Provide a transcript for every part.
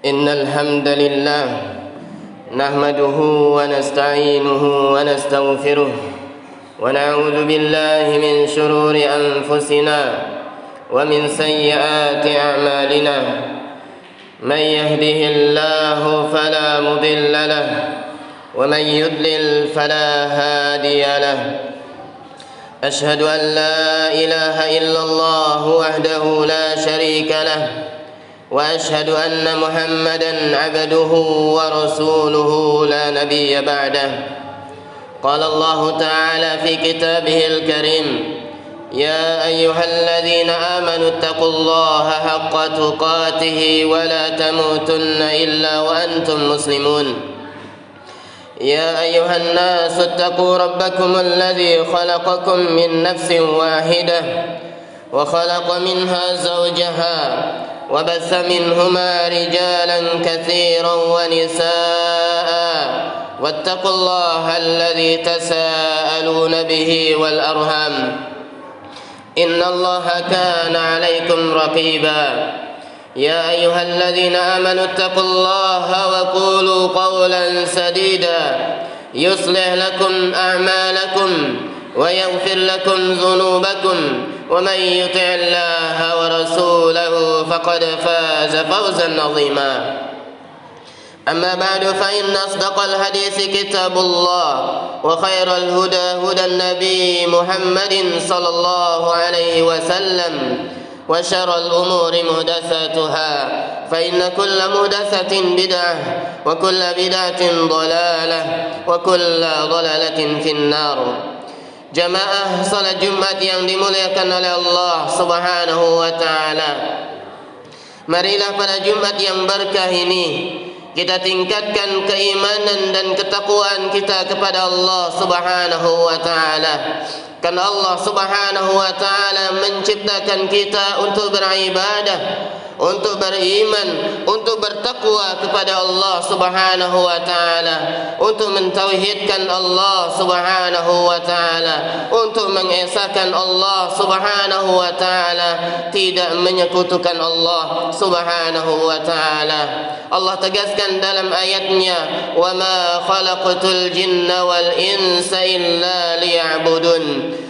إن الحمد لله نحمده ونستعينه ونستغفره ونعوذ بالله من شرور أنفسنا ومن سيئات أعمالنا من يهده الله فلا مضل له ومن يضلل فلا هادي له أشهد أن لا إله إلا الله وحده لا شريك له وأشهد أن محمدا عبده ورسوله لا نبي بعده قال الله تعالى في كتابه الكريم يا أيها الذين آمنوا اتقوا الله حق تقاته ولا تموتن إلا وأنتم مسلمون يا أيها الناس اتقوا ربكم الذي خلقكم من نفس واحدة وخلق منها زوجها وبث منهما رجالا كثيرا ونساء واتقوا الله الذي تساءلون به والأرحام إن الله كان عليكم رقيبا يا أيها الذين آمنوا اتقوا الله وقولوا قولا سديدا يصلح لكم أعمالكم ويغفر لكم ذنوبكم ومن يطع الله ورسوله فقد فاز فوزا عظيما أما بعد فإن أصدق الحديث كتاب الله وخير الهدى هدى النبي محمد صلى الله عليه وسلم وشر الأمور محدثاتها فإن كل محدثة بدعة وكل بدعة ضلالة وكل ضلالة في النار. Jamaah salat Jumat yang dimuliakan oleh Allah Subhanahu wa taala. Marilah pada Jumat yang berkah ini kita tingkatkan keimanan dan ketakwaan kita kepada Allah Subhanahu wa taala. Karena Allah Subhanahu wa taala menciptakan kita untuk beribadah, untuk beriman, untuk bertakwa kepada Allah Subhanahu wa taala, untuk mentauhidkan Allah Subhanahu wa taala, untuk mengesahkan Allah Subhanahu wa taala, tidak menyekutukan Allah Subhanahu wa taala. Allah tegaskan dalam ayatnya, "Wa ma khalaqatul jinna wal insa illa liya'budun."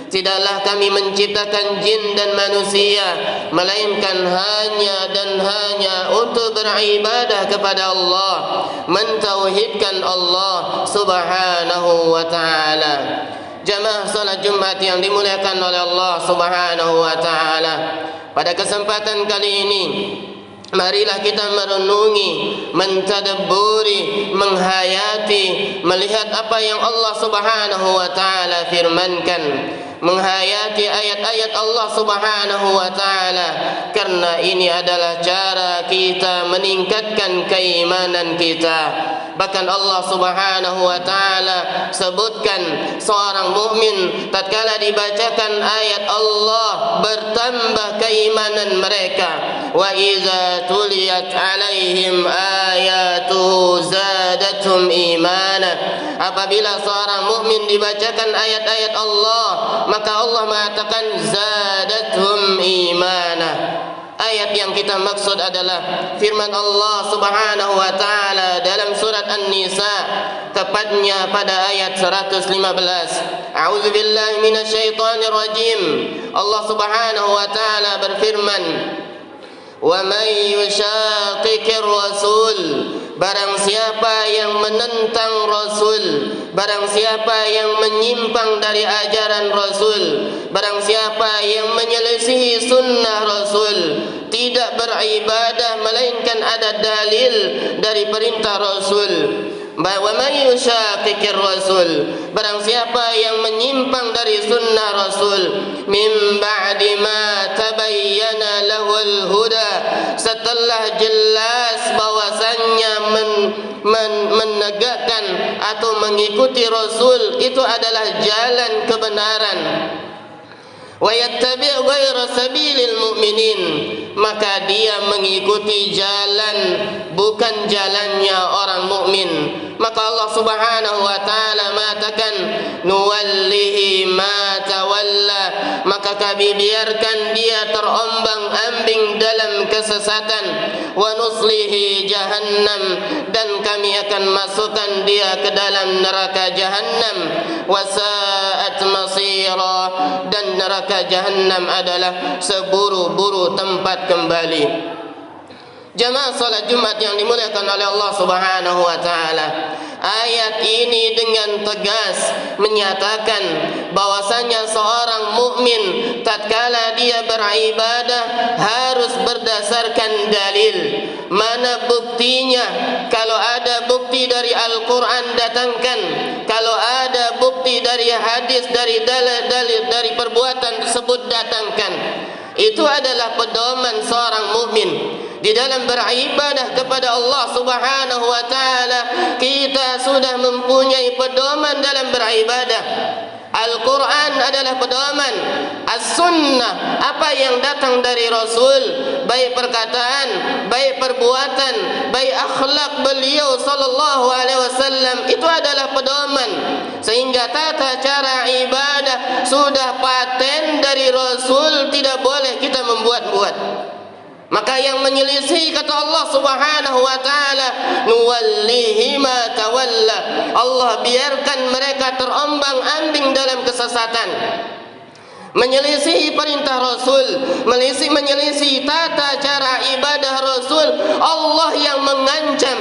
Tidaklah kami menciptakan jin dan manusia melainkan hanya dan hanya untuk beribadah kepada Allah, mentauhidkan Allah Subhanahu wa taala. Jamaah salat Jumat yang dimuliakan oleh Allah Subhanahu wa taala. Pada kesempatan kali ini marilah kita merenungi, mentadabburi, menghayati, melihat apa yang Allah Subhanahu wa taala firmankan, menghayati ayat-ayat Allah Subhanahu wa taala, karena ini adalah cara kita meningkatkan keimanan kita. Bahkan Allah Subhanahu wa taala sebutkan seorang mukmin tatkala dibacakan ayat Allah bertambah keimanan mereka. Wa iza tuliyat alaihim ayatuhu zadatuhum imana. Apabila seorang mukmin dibacakan ayat-ayat Allah, maka Allah mengatakan zadatuhum imana. Ayat yang kita maksud adalah firman Allah Subhanahu wa taala dalam surat An-Nisa, tepatnya pada ayat 115. A'udzubillahi minasyaitonir rajim. Allah Subhanahu wa taala berfirman, "Wa may yushaqiqir rasul." Barang siapa yang menentang Rasul, barang siapa yang menyimpang dari ajaran Rasul, barang siapa yang menyelisihi sunnah Rasul, tidak beribadah melainkan ada dalil dari perintah Rasul. Wa may yushaqiqir rasul, barang siapa yang menyimpang dari sunnah Rasul, min ba'di ma tabayyana lahul huda, setelah jelas bahwasannya menegakkan atau mengikuti Rasul itu adalah jalan kebenaran, wa yattabi' ghayra sabilil mu'minin, maka dia mengikuti jalan bukan jalannya orang mukmin, maka Allah Subhanahu wa taala mengatakan nuwallihi ma tawalla, maka kami biarkan dia terombang-ambing dalam kesesatan. Wa nuslihi jahannam, dan kami akan masukkan dia ke dalam neraka jahannam. Wa sa'at masira, dan neraka jahannam adalah seburu-buru tempat kembali. Jamaah salat Jumat yang dimuliakan oleh Allah Subhanahu wa taala, ayat ini dengan tegas menyatakan bahwasanya seorang mukmin tatkala dia beribadah harus berdasarkan dalil. Mana buktinya? Kalau ada bukti dari Al-Qur'an datangkan, kalau ada bukti dari hadis, dari dalil dari perbuatan tersebut datangkan. Itu adalah pedoman seorang mukmin di dalam beribadah kepada Allah Subhanahu wa taala. Kita sudah mempunyai pedoman dalam beribadah. Al-Quran adalah pedoman, As-Sunnah apa yang datang dari Rasul, baik perkataan, baik perbuatan, baik akhlak beliau sallallahu alaihi wasallam, itu adalah pedoman. Sehingga tata cara ibadah sudah paten dari Rasul, tidak boleh kita membuat-buat. Maka yang menyelisih kata Allah Subhanahu wa taala, nuwallihi ma tawalla, Allah biarkan mereka terombang-ambing dalam kesesatan. Menyelisih perintah Rasul, menyelisih tata cara ibadah Rasul, Allah yang mengancam,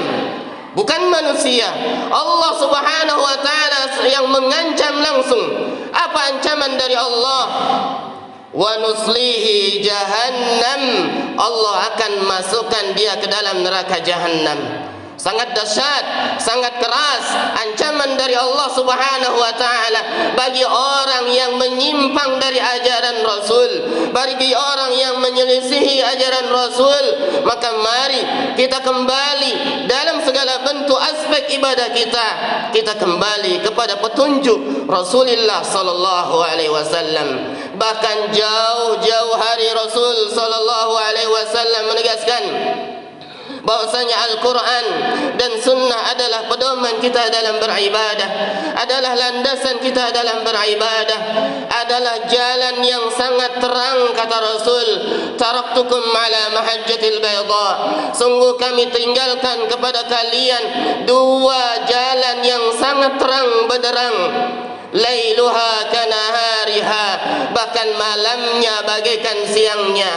bukan manusia. Allah Subhanahu wa taala yang mengancam langsung. Apa ancaman dari Allah? Wa nuslihi jahannam, Allah akan masukkan dia ke dalam neraka jahannam. Sangat dahsyat, sangat keras ancaman dari Allah Subhanahu wa taala bagi orang yang menyimpang dari ajaran Rasul, bagi orang yang menyelisihi ajaran Rasul. Maka mari kita kembali dalam segala bentuk aspek ibadah kita kembali kepada petunjuk Rasulullah sallallahu alaihi wasallam. Bahkan jauh-jauh hari Rasul sallallahu alaihi wasallam menegaskan bahwasanya Al-Quran dan Sunnah adalah pedoman kita dalam beribadah, adalah landasan kita dalam beribadah, adalah jalan yang sangat terang. Kata Rasul, taraktukum ala mahajjatil bayda, sungguh kami tinggalkan kepada kalian dua jalan yang sangat terang benderang. Lailuha kanahariha, bahkan malamnya bagaikan siangnya.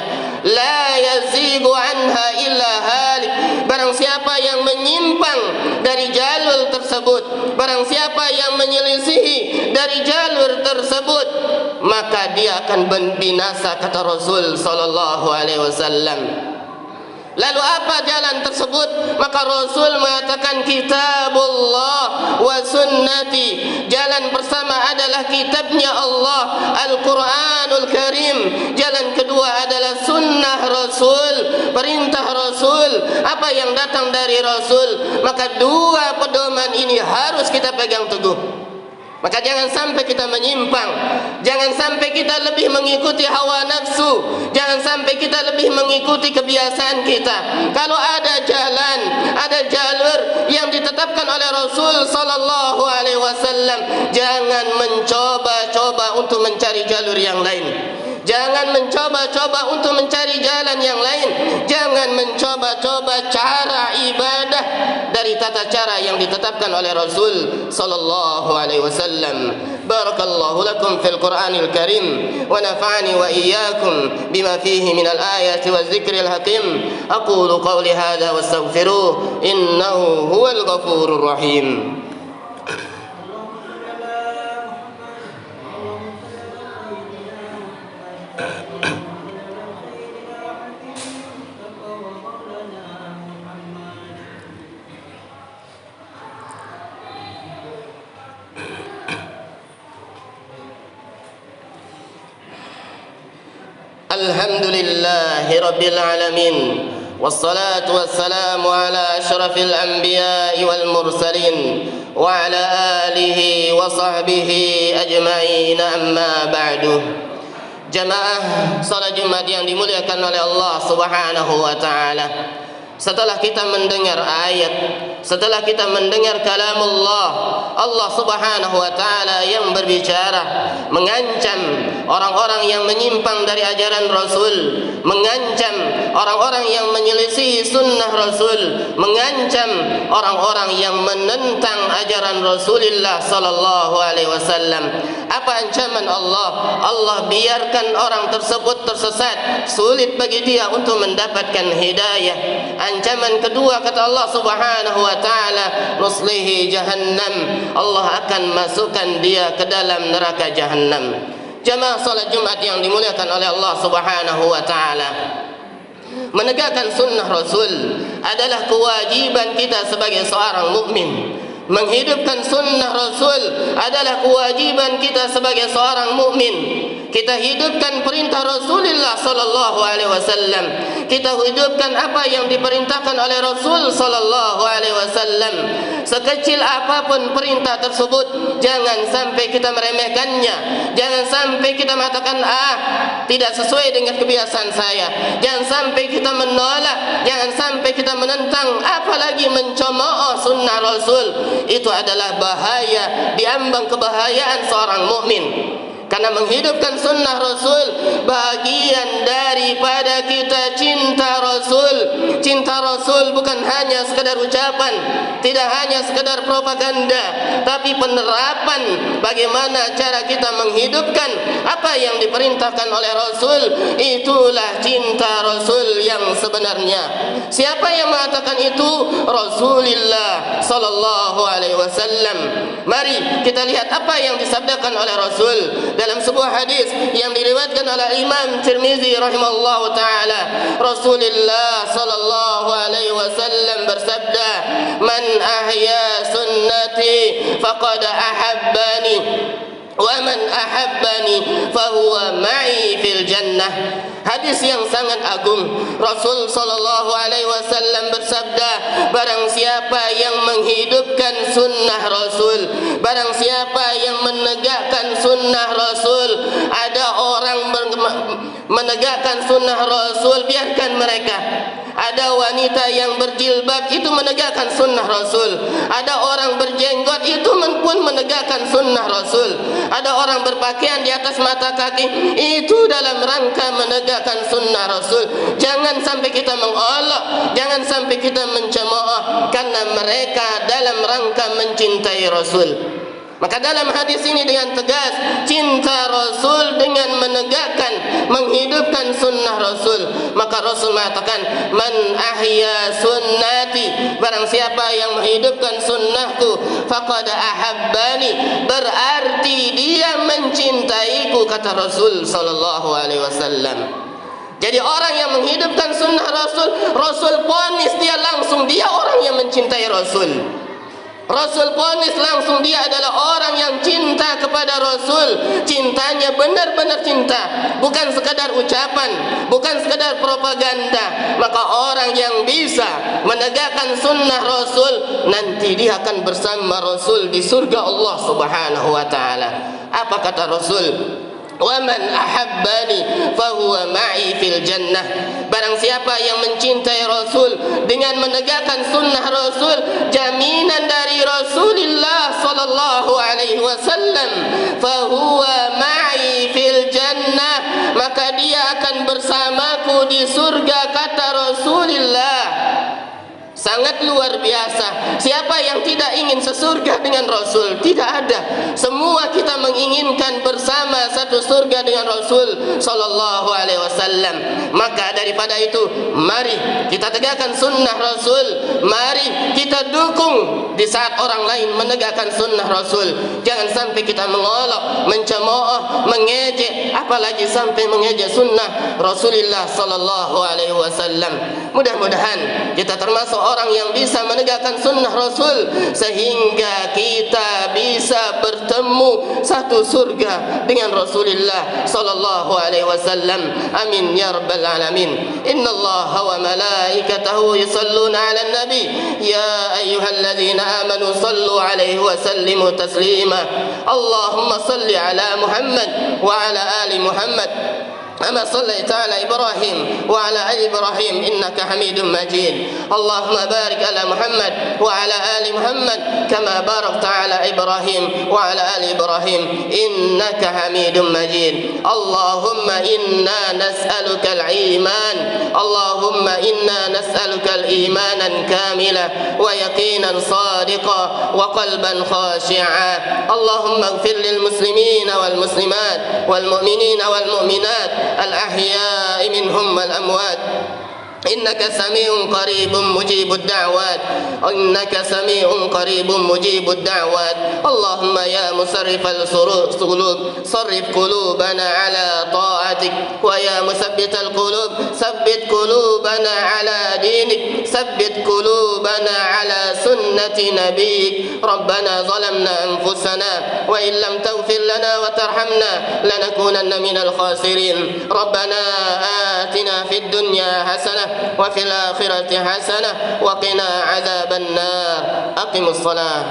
La yazigu anha illa halik, barang siapa yang menyimpang dari jalur tersebut, barang siapa yang menyelisihi dari jalur tersebut, maka dia akan binasa, kata Rasul sallallahu alaihi wasallam. Lalu apa jalan tersebut? Maka Rasul mengatakan kitabullah wa sunnati. Jalan pertama adalah kitabnya Allah, Al-Quranul Karim. Jalan kedua adalah sunnah Rasul, perintah Rasul, apa yang datang dari Rasul. Maka dua pedoman ini harus kita pegang teguh. Maka jangan sampai kita menyimpang, jangan sampai kita lebih mengikuti hawa nafsu, jangan sampai kita lebih mengikuti kebiasaan kita. Kalau ada jalan, ada jalur yang ditetapkan oleh Rasul sallallahu alaihi wasallam, jangan mencoba-coba untuk mencari jalur yang lain. Jangan mencoba-coba untuk mencari jalan yang lain. Jangan mencoba-coba cara ibadah dari tata cara yang ditetapkan oleh Rasul sallallahu alaihi wasallam. Barakallahu lakum fil Qur'anil Karim wa nafa'ani wa iyyakum bima fihi min al-ayati wa dzikril hakim. Aqulu qawli hadha wa astaghfiruh innahu huwal ghafurur rahim. Alhamdulillahi Rabbil Alamin, wassalatu wassalamu ala ashrafil anbiya'i wal mursalin wa ala alihi wa sahbihi ajma'in, amma ba'du. Jamaah salat Jumat yang dimuliakan oleh Allah Subhanahu wa taala, setelah kita mendengar ayat, setelah kita mendengar kalamullah, Allah Subhanahu wa taala yang berbicara mengancam orang-orang yang menyimpang dari ajaran Rasul, mengancam orang-orang yang menyelisihi sunnah Rasul, mengancam orang-orang yang menentang ajaran Rasulullah sallallahu alaihi wasallam. Apa ancaman Allah? Allah biarkan orang tersebut tersesat, sulit bagi dia untuk mendapatkan hidayah. Ancaman kedua kata Allah Subhanahu wa taala, nuslihi jahannam, Allah akan masukkan dia ke dalam neraka jahannam. Jamaah salat Jumat yang dimuliakan oleh Allah Subhanahu wa taala, menegakkan sunnah Rasul adalah kewajiban kita sebagai seorang mukmin. Menghidupkan sunnah Rasul adalah kewajiban kita sebagai seorang mukmin. Kita hidupkan perintah Rasulullah sallallahu alaihi wasallam. Kita hidupkan apa yang diperintahkan oleh Rasul sallallahu alaihi wasallam. Sekecil apapun perintah tersebut, jangan sampai kita meremehkannya. Jangan sampai kita mengatakan tidak sesuai dengan kebiasaan saya. Jangan sampai kita menolak, jangan sampai kita menentang, apalagi mencemooh sunnah Rasul. Itu adalah bahaya, diambang kebahayaan seorang mukmin. Karena menghidupkan sunnah Rasul bagian daripada kita cinta Rasul. Cinta Rasul bukan hanya sekadar ucapan, tidak hanya sekadar propaganda, tapi penerapan bagaimana cara kita menghidupkan apa yang diperintahkan oleh Rasul. Itulah cinta Rasul yang sebenarnya. Siapa yang mengatakan itu? Rasulullah sallallahu alaihi wasallam. Mari kita lihat apa yang disabdakan oleh Rasul dalam sebuah hadis yang diriwayatkan oleh Imam Tirmizi rahimahullahu taala. Rasulullah sallallahu alaihi wasallam bersabda, "Man ahya sunnati faqad ahabbani, wa man ahabbani fahuwa ma'i fil jannah." Hadis yang sangat agung. Rasul sallallahu alaihi wasallam bersabda, barang siapa yang menghidupkan sunnah Rasul, barang siapa yang menegakkan sunnah Rasul, ada orang menegakkan sunnah Rasul, biarkan mereka. Ada wanita yang berjilbab, itu menegakkan sunnah Rasul. Ada orang berjenggot, itu pun menegakkan sunnah Rasul. Ada orang berpakaian di atas mata kaki, itu dalam rangka menegakkan sunnah Rasul. Jangan sampai kita mengolok, jangan sampai kita mencemooh, karena mereka dalam rangka mencintai Rasul. Maka dalam hadis ini dengan tegas, cinta Rasul dengan menegakkan, menghidupkan sunnah Rasul. Maka Rasul mengatakan, man ahya sunnati, barang siapa yang menghidupkan sunnahku, faqad ahabbani, berarti dia mencintaiku, kata Rasul sallallahu alaihi wasallam. Jadi orang yang menghidupkan sunnah Rasul, Rasul vonis dia langsung, dia orang yang mencintai Rasul. Rasul vonis langsung dia adalah orang yang cinta kepada Rasul. Cintanya benar-benar cinta, bukan sekadar ucapan, bukan sekadar propaganda. Maka orang yang bisa menegakkan sunnah Rasul, nanti dia akan bersama Rasul di surga Allah Subhanahu wa taala. Apa kata Rasul? وَمَنْ أَحَبَّنِي فَهُوَ مَعِي فِي الْجَنَّةِ. Barang siapa yang mencintai Rasul dengan menegakkan sunnah Rasul, jaminan dari Rasulullah sallallahu alaihi wasallam, فَهُوَ مَعِي فِي الْجَنَّةِ, maka dia akan bersamaku di surga, kata Rasulullah. Sangat luar biasa. Siapa yang tidak ingin sesurga dengan Rasul? Tidak ada. Semua kita menginginkan bersama satu surga dengan Rasul sallallahu alaihi wasallam. Maka daripada itu, mari kita tegakkan sunnah Rasul. Mari kita dukung di saat orang lain menegakkan sunnah Rasul. Jangan sampai kita mengolok, mencemooh, mengejek, apalagi sampai mengejek sunnah Rasulullah sallallahu alaihi wasallam. Mudah-mudahan kita termasuk orang yang bisa menegakkan sunnah Rasul, sehingga kita bisa bertemu satu surga dengan Rasulullah sallallahu alaihi wasallam. Amin ya rabbal alamin. Innallaha wa malaikatahu yusalluna 'alan nabi ya ayyuhalladzina amanu sallu 'alaihi wa sallimu taslima. Allahumma salli 'ala Muhammad wa 'ala ali Muhammad كما صليت على إبراهيم وعلى آل إبراهيم إنك حميد مجيد. اللهم بارك على محمد وعلى آل محمد كما باركت على إبراهيم وعلى آل إبراهيم إنك حميد مجيد. اللهم إنا نسألك الإيمان، اللهم إنا نسألك الإيمانا كاملا ويقينا صادقا وقلبا خاشعا. اللهم اغفر للمسلمين والمسلمات والمؤمنين والمؤمنات الأحياء منهم والأموات، إنك سميع قريب مجيب الدعوات، إنك سميع قريب مجيب الدعوات. اللهم يا مصرف القلوب صرف قلوبنا على طاعتك، ويا مثبت القلوب ثبت قلوبنا على دينك، ثبت قلوبنا على سنة نبيك. ربنا ظلمنا أنفسنا وإن لم تغفر لنا وترحمنا لنكونن من الخاسرين. ربنا آتنا في الدنيا حسنة وفي الآخرة حسنة وقنا عذاب النار. أقم الصلاة.